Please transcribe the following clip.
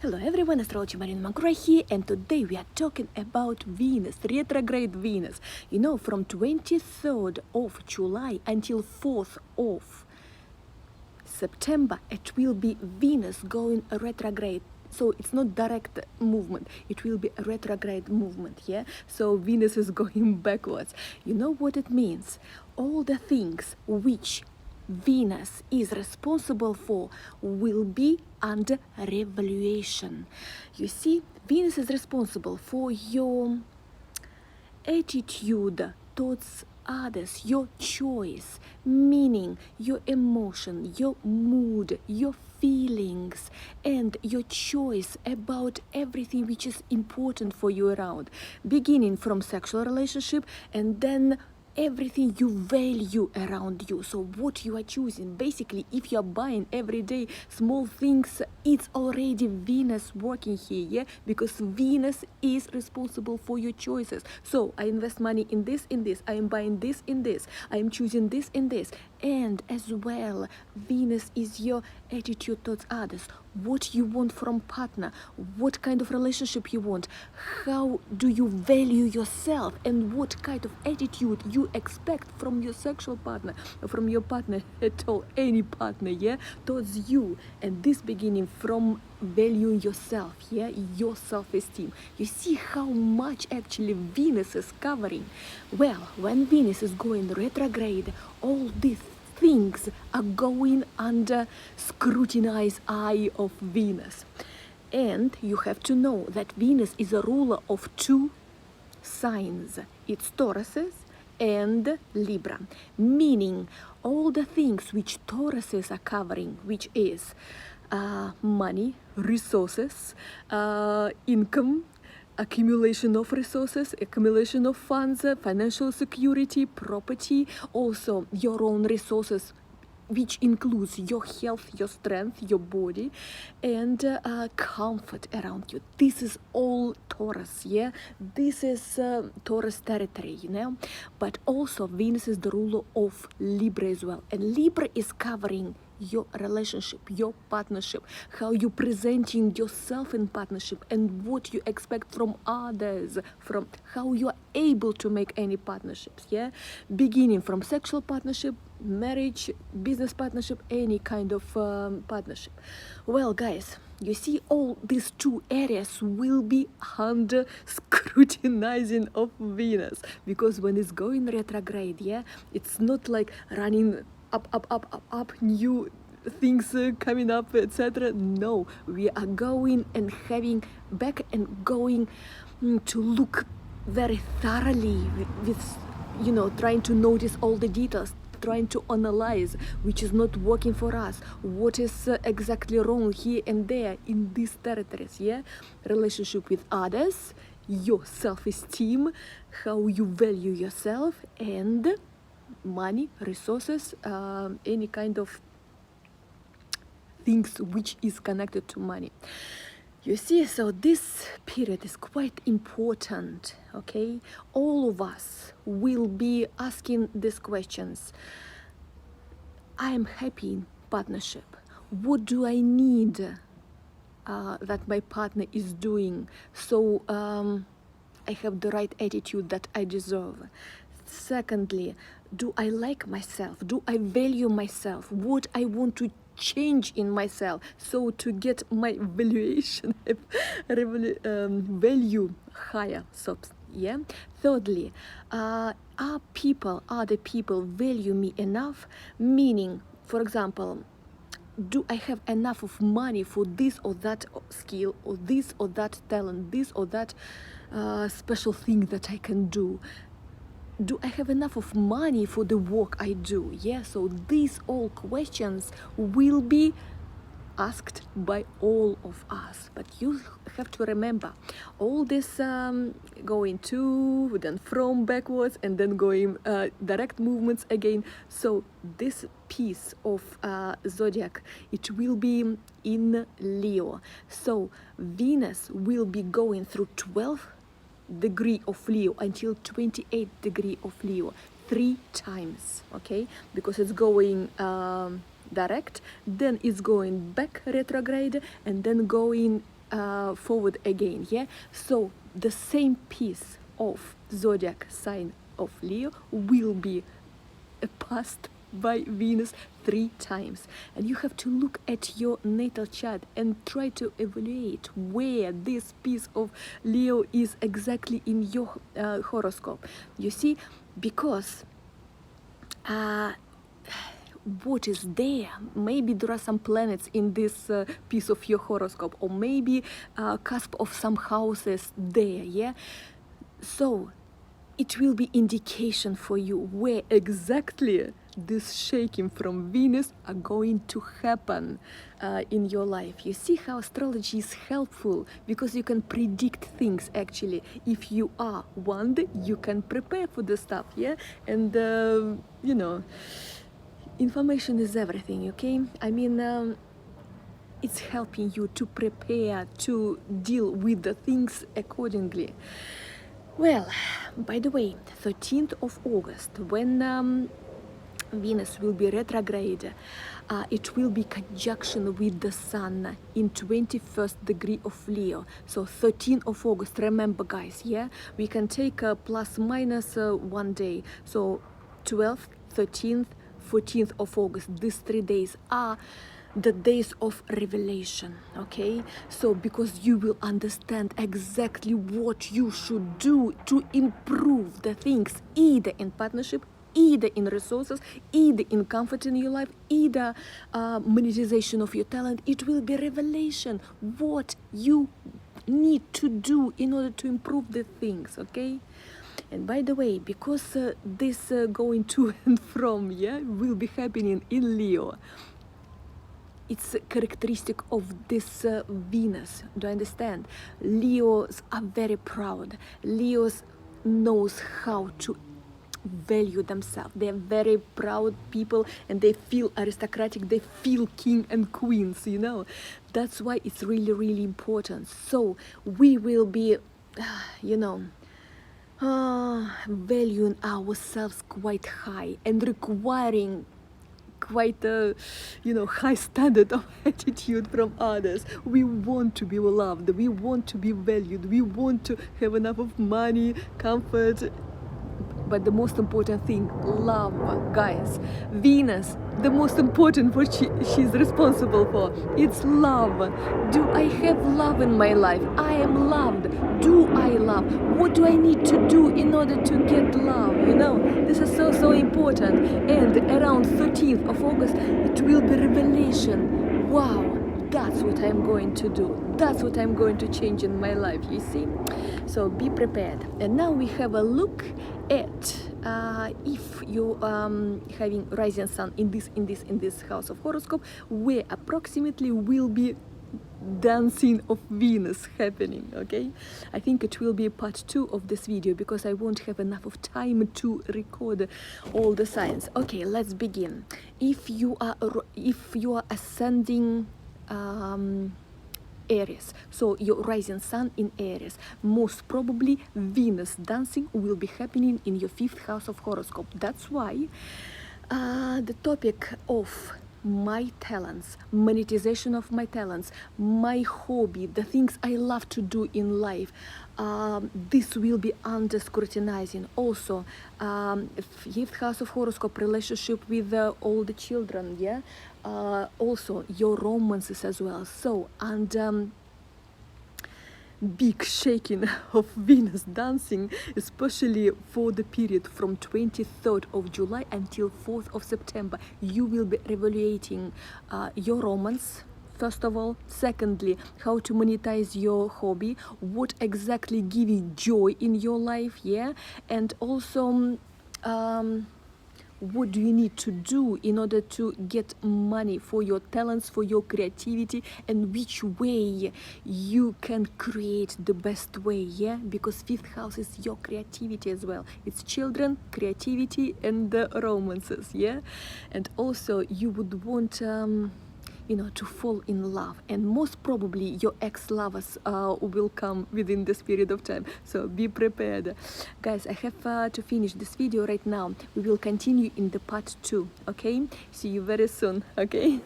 Hello everyone, Astrologer Marina McGrath here, and today we are talking about Venus, retrograde Venus. You know, from 23rd of July until 4th of September, it will be Venus going retrograde. So it's not direct movement, it will be a retrograde movement, yeah? So Venus is going backwards. You know what it means? All the things which Venus is responsible for will be under revaluation. You see, Venus is responsible for your attitude towards others, your choice, meaning your emotion, your mood, your feelings, and your choice about everything which is important for you around, beginning from sexual relationship and then everything you value around you. So what you are choosing, basically, if you are buying every day small things, it's already Venus working here, yeah? Because Venus is responsible for your choices. So I invest money in this, I am buying this, in this, I am choosing this, in this. And as well, Venus is your attitude towards others, what you want from partner, what kind of relationship you want, how do you value yourself, and what kind of attitude you expect from your sexual partner, from your partner at all, any partner, yeah, towards you. And this beginning from valuing yourself, yeah, your self-esteem. You see how much actually Venus is covering. Well, when Venus is going retrograde, all these things are going under scrutinized eye of Venus. And you have to know that Venus is a ruler of two signs. It's Tauruses and Libra, meaning all the things which Tauruses are covering, which is money, resources, income, accumulation of resources, accumulation of funds, financial security, property, also your own resources, which includes your health, your strength, your body, and comfort around you. This is all Taurus, yeah? This is Taurus territory, you know? But also Venus is the ruler of Libra as well. And Libra is covering your relationship, your partnership, how you presenting yourself in partnership, and what you expect from others, from how you are able to make any partnerships, yeah, beginning from sexual partnership, marriage, business partnership, any kind of partnership. Well, guys, you see, all these two areas will be under scrutinizing of Venus, because when it's going retrograde, yeah, it's not like running up, new things coming up, etc. No, we are going and having back and going to look very thoroughly with, you know, trying to notice all the details, trying to analyze which is not working for us, what is exactly wrong here and there in these territories, yeah? Relationship with others, your self-esteem, how you value yourself, and money, resources, any kind of things which is connected to money. You see, so this period is quite important, okay? All of us will be asking these questions. I am happy in partnership. What do I need that my partner is doing so I have the right attitude that I deserve? Secondly, do I like myself? Do I value myself? What I want to change in myself so to get my valuation value higher, so yeah. Thirdly, are other people value me enough? Meaning, for example, do I have enough of money for this or that skill, or this or that talent, this or that special thing that I can do? Do I have enough of money for the work I do? Yeah, so these all questions will be asked by all of us. But you have to remember, all this going to, then from backwards, and then going direct movements again. So this piece of zodiac, it will be in Leo. So Venus will be going through 12 degree of Leo until 28 degree of Leo 3 times, okay? Because it's going direct, then it's going back retrograde, and then going forward again, yeah? So the same piece of zodiac sign of Leo will be passed by Venus 3 times, and you have to look at your natal chart and try to evaluate where this piece of Leo is exactly in your horoscope. You see, because what is there, maybe there are some planets in this piece of your horoscope, or maybe cusp of some houses there, yeah? So it will be indication for you where exactly this shaking from Venus are going to happen in your life. You see how astrology is helpful, because you can predict things actually. If you are warned, you can prepare for the stuff, yeah? And you know, information is everything, okay? I mean, it's helping you to prepare to deal with the things accordingly. Well, by the way, 13th of August, when Venus will be retrograde, it will be conjunction with the Sun in 21st degree of Leo. So 13th of August, remember guys, yeah? We can take plus minus 1 day. So 12th, 13th, 14th of August, these 3 days are the days of revelation, okay? So because you will understand exactly what you should do to improve the things, either in partnership, either in resources, either in comfort in your life, either monetization of your talent. It will be revelation what you need to do in order to improve the things, okay? And by the way, because this going to and from, yeah, will be happening in Leo, it's a characteristic of this Venus. Do you understand? Leos are very proud. Leos knows how to value themselves. They're very proud people, and they feel aristocratic. They feel king and queens, you know. That's why it's really, really important. So we will be, you know, valuing ourselves quite high and requiring quite a, you know, high standard of attitude from others. We want to be loved, we want to be valued, we want to have enough of money, comfort, but the most important thing, love, guys. Venus, the most important what she's responsible for, it's love. Do I have love in my life? I am loved. Do I love? What do I need to do in order to get love? You know, this is so important. And around 13th of August, it will be revelation. Wow, that's what I'm going to do. That's what I'm going to change in my life, you see? So be prepared. And now we have a look at if you having rising sun in this house of horoscope, where approximately will be dancing of Venus happening, okay? I think it will be part 2 of this video, because I won't have enough of time to record all the signs. Okay, let's begin. If you are ascending Aries, so your rising sun in Aries, most probably Venus dancing will be happening in your 5th house of horoscope. That's why the topic of my talents, monetization of my talents, my hobby, the things I love to do in life, this will be under scrutinizing. Also, 5th house of horoscope, relationship with all the children, yeah, also your romances as well. So, and big shaking of Venus dancing, especially for the period from 23rd of July until 4th of September. You will be evaluating your romance, first of all. Secondly, how to monetize your hobby, what exactly giving joy in your life, yeah, and also what do you need to do in order to get money for your talents, for your creativity, and which way you can create the best way, yeah? Because 5th house is your creativity as well. It's children, creativity, and the romances, yeah? And also you would want you know, to fall in love, and most probably your ex-lovers will come within this period of time, so be prepared. Guys, I have to finish this video right now. We will continue in the part 2, okay? See you very soon, okay?